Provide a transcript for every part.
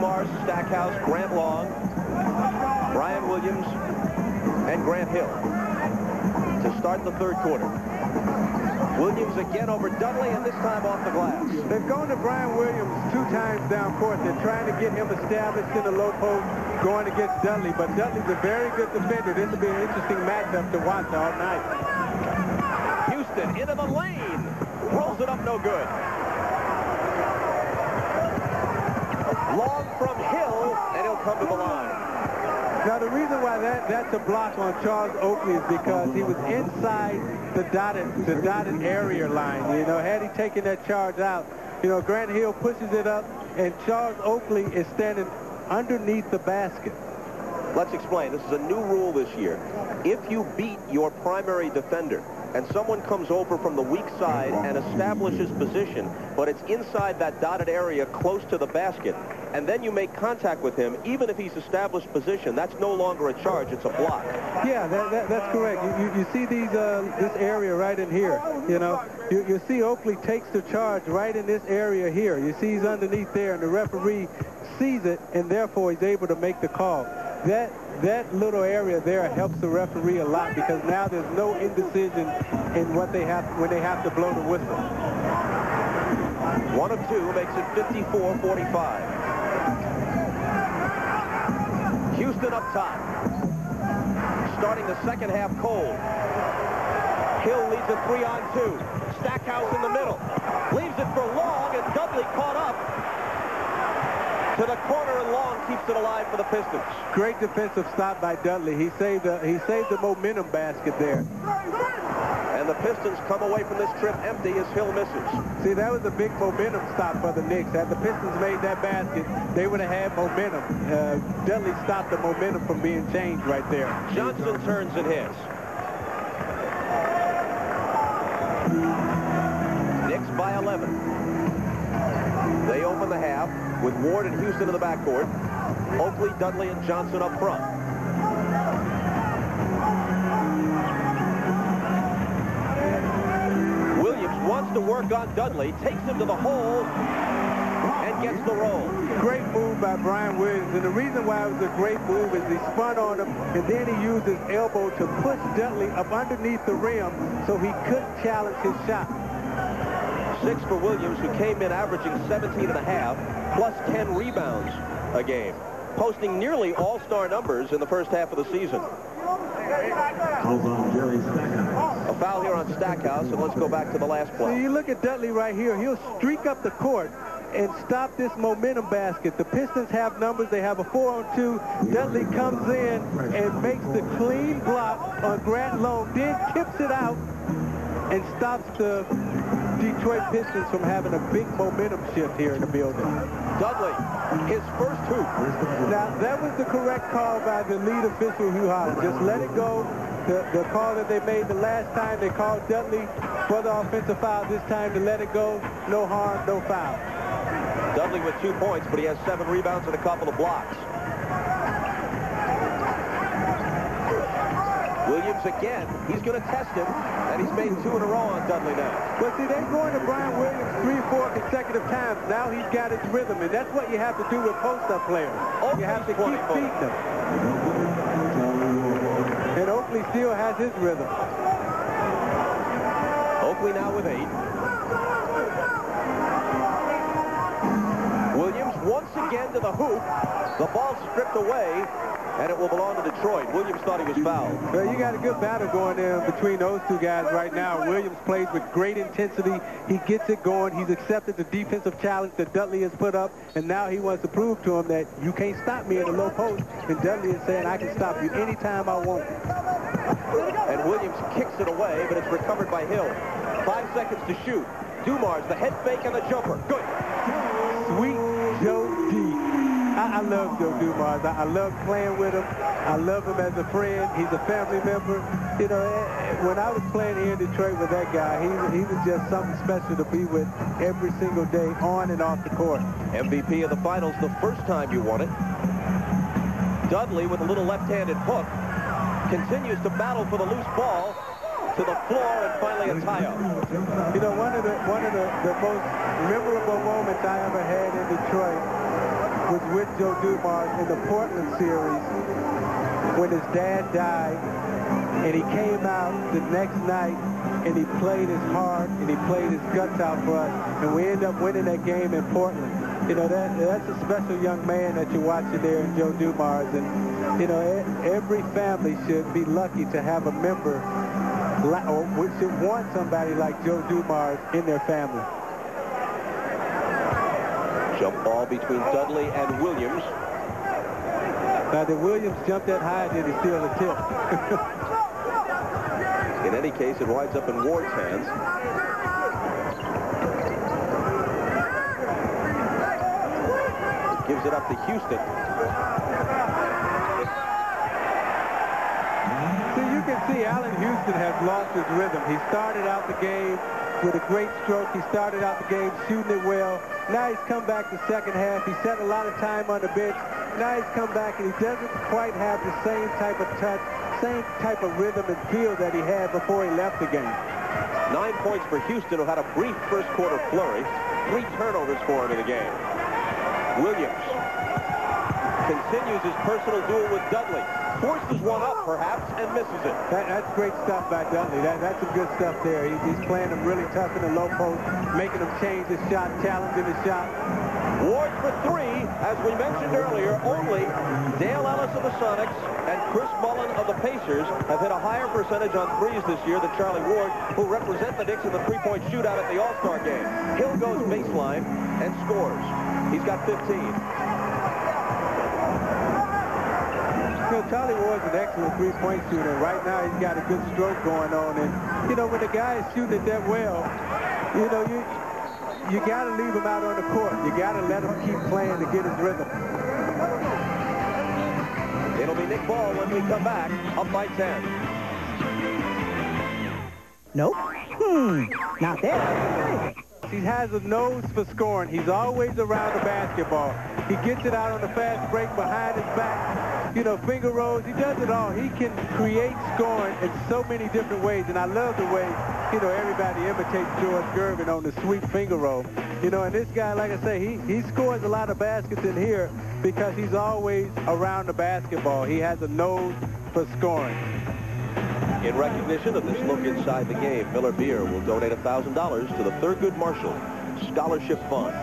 Dumars, Stackhouse, Grant Long, Brian Williams, and Grant Hill to start the third quarter. Williams again over Dudley, and this time off the glass. They've gone to Brian Williams 2 times down court. They're trying to get him established in the low post going against Dudley, but Dudley's a very good defender. This will be an interesting matchup to watch all night. Houston into the lane. Rolls it up, no good. Long from Hill, and he'll come to the line. Now, the reason why that's a block on Charles Oakley is because he was inside the dotted area line. You know, had he taken that charge out, you know, Grant Hill pushes it up, and Charles Oakley is standing underneath the basket. Let's explain. This is a new rule this year. If you beat your primary defender and someone comes over from the weak side and establishes position, but it's inside that dotted area close to the basket, and then you make contact with him, even if he's established position, that's no longer a charge, it's a block. Yeah, that's correct. You see these this area right in here, you know. You see Oakley takes the charge right in this area here. You see he's underneath there, and the referee sees it, and therefore he's able to make the call. That little area there helps the referee a lot because now there's no indecision in what they have when they have to blow the whistle. 1 of 2 makes it 54-45. Houston up top. Starting the second half cold. Hill leads a 3-on-2. Stackhouse in the middle. Leaves it for Long, and Dudley caught up to the corner, and Long keeps it alive for the Pistons. Great defensive stop by Dudley. He saved the momentum basket there. And the Pistons come away from this trip empty as Hill misses. See, that was a big momentum stop for the Knicks. Had the Pistons made that basket, they would have had momentum. Dudley stopped the momentum from being changed right there. Johnson turns and hits. Knicks by 11. They open the half with Ward and Houston in the backcourt. Oakley, Dudley, and Johnson up front. Williams wants to work on Dudley, takes him to the hole, and gets the roll. Great move by Brian Williams, and the reason why it was a great move is he spun on him, and then he used his elbow to push Dudley up underneath the rim so he couldn't challenge his shot. 6 for Williams, who came in averaging 17.5, plus 10 rebounds a game, posting nearly all-star numbers in the first half of the season. A foul here on Stackhouse, and let's go back to the last play. So you look at Dudley right here. He'll streak up the court and stop this momentum basket. The Pistons have numbers. They have a 4-on-2. Dudley comes in and makes the clean block on Grant Long, then tips it out and stops the Detroit Pistons from having a big momentum shift here in the building. Dudley, his first hoop. Now, that was the correct call by the lead official, Hugh Holland. Just let it go. The call that they made the last time, they called Dudley for the offensive foul. This time to let it go. No harm, no foul. Dudley with 2 points, but he has 7 rebounds and a couple of blocks. Williams again. He's going to test him, and he's made 2 in a row on Dudley now. Well, see, they're going to Brian Williams 3-4 consecutive times. Now he's got his rhythm, and that's what you have to do with post-up players. You have to keep beating them. And Oakley still has his rhythm. Oakley now with 8. Williams once again to the hoop. The ball stripped away, and it will belong to Detroit. Williams thought he was fouled. Well, you got a good battle going there between those two guys right now. Williams plays with great intensity. He gets it going. He's accepted the defensive challenge that Dudley has put up, and now he wants to prove to him that you can't stop me in the low post. And Dudley is saying, I can stop you anytime I want. And Williams kicks it away, but it's recovered by Hill. 5 seconds to shoot. Dumars, the head fake and the jumper. Good. Sweet Joe D. I love Joe Dumars. I love playing with him. I love him as a friend. He's a family member. You know, when I was playing here in Detroit with that guy, he was just something special to be with every single day, on and off the court. MVP of the finals the first time you won it. Dudley with a little left-handed hook continues to battle for the loose ball to the floor, and finally a tie-up. You know, one of the most memorable moments I ever had in Detroit was with Joe Dumars in the Portland series when his dad died, and he came out the next night and he played his heart and he played his guts out for us, and we ended up winning that game in Portland. You know, that's a special young man that you're watching there in Joe Dumars, and you know, every family should be lucky to have a member or should want somebody like Joe Dumars in their family. Jump ball between Dudley and Williams. Now, the Williams jumped that high, did he steal the tip? In any case, it winds up in Ward's hands. Gives it up to Houston. So you can see Allen Houston has lost his rhythm. He started out the game with a great stroke. He started out the game shooting it well. Now he's come back the second half. He spent a lot of time on the bench. Now he's come back and he doesn't quite have the same type of touch, same type of rhythm and feel that he had before he left the game. 9 points for Houston, who had a brief first quarter flurry. 3 turnovers for him in the game. Williams continues his personal duel with Dudley. Forces one up, perhaps, and misses it. That's great stuff by Dudley. That's some good stuff there. He's playing him really tough in the low post, making him change his shot, challenging his shot. Ward for 3, as we mentioned earlier. Only Dale Ellis of the Sonics and Chris Mullen of the Pacers have hit a higher percentage on threes this year than Charlie Ward, who represent the Knicks in the three-point shootout at the All-Star game. Hill goes baseline and scores. He's got 15. You know, Charlie Ward's an excellent three-point shooter. Right now, he's got a good stroke going on. And, you know, when the guy is shooting it that well, you know, you got to leave him out on the court. You got to let him keep playing to get his rhythm. It'll be Nick Ball when we come back, up by 10. Nope. Not there. He has a nose for scoring. He's always around the basketball. He gets it out on the fast break behind his back. You know, finger rolls. He does it all. He can create scoring in so many different ways. And I love the way, you know, everybody imitates George Gervin on the sweet finger roll. You know, and this guy, like I say, he scores a lot of baskets in here because he's always around the basketball. He has a nose for scoring. In recognition of this look inside the game, Miller Beer will donate $1,000 to the Thurgood Marshall Scholarship Fund.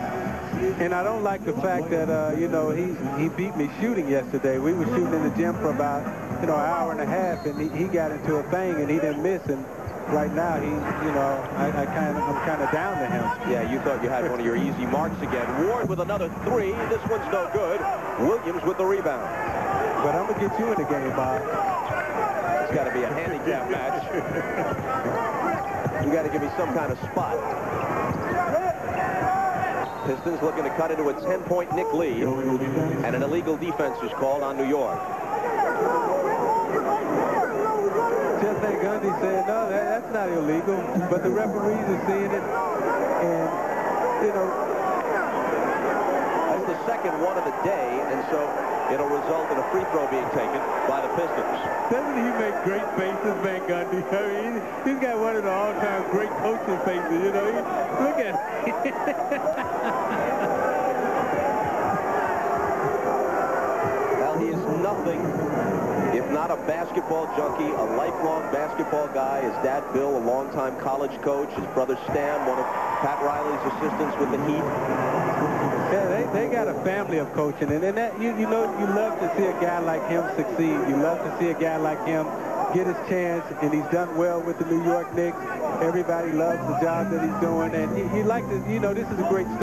And I don't like the fact that, you know, he beat me shooting yesterday. We were shooting in the gym for about, you know, an hour and a half, and he got into a thing, and he didn't miss. And right now, you know, I'm kind of down to him. Yeah, you thought you had one of your easy marks again. Ward with another 3. This one's no good. Williams with the rebound. But I'm going to get you in the game, Bob. It's got to be a handicap match. You got to give me some kind of spot. Pistons looking to cut into a 10-point Knick lead, and an illegal defense is called on New York. Jeff Van Gundy said, no, that's not illegal, but the referees are seeing it, and, you know. That's the second one of the day, and so it'll result in a free throw being taken by the Pistons. Doesn't he make great faces, Van Gundy? I mean, he's got one of the all-time great coaching faces, you know. Look at him. Well, he is nothing if not a basketball junkie, a lifelong basketball guy. His dad, Bill, a longtime college coach. His brother, Stan, one of Pat Riley's assistants with the Heat. Yeah, they got a family of coaching, and that you know, you love to see a guy like him succeed. You love to see a guy like him get his chance, and he's done well with the New York Knicks. Everybody loves the job that he's doing, and he like to, you know, this is a great story.